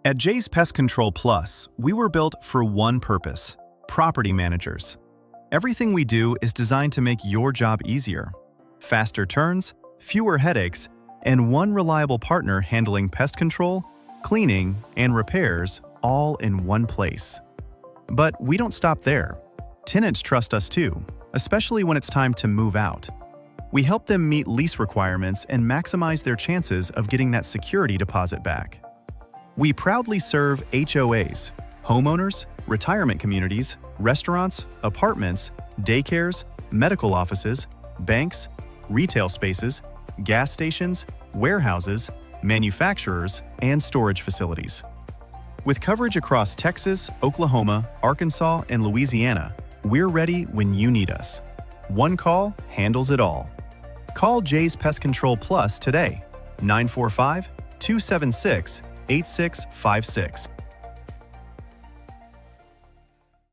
At Jay's Pest Control Plus, we were built for one purpose: property managers. Everything we do is designed to make your job easier. Faster turns, fewer headaches, and one reliable partner handling pest control, cleaning, and repairs all in one place. But we don't stop there. Tenants trust us too, especially when it's time to move out. We help them meet lease requirements and maximize their chances of getting that security deposit back. We proudly serve HOAs, homeowners, retirement communities, restaurants, apartments, daycares, medical offices, banks, retail spaces, gas stations, warehouses, manufacturers, and storage facilities. With coverage across Texas, Oklahoma, Arkansas, and Louisiana, we're ready when you need us. One call handles it all. Call Jay's Pest Control Plus today, 945-276-8656.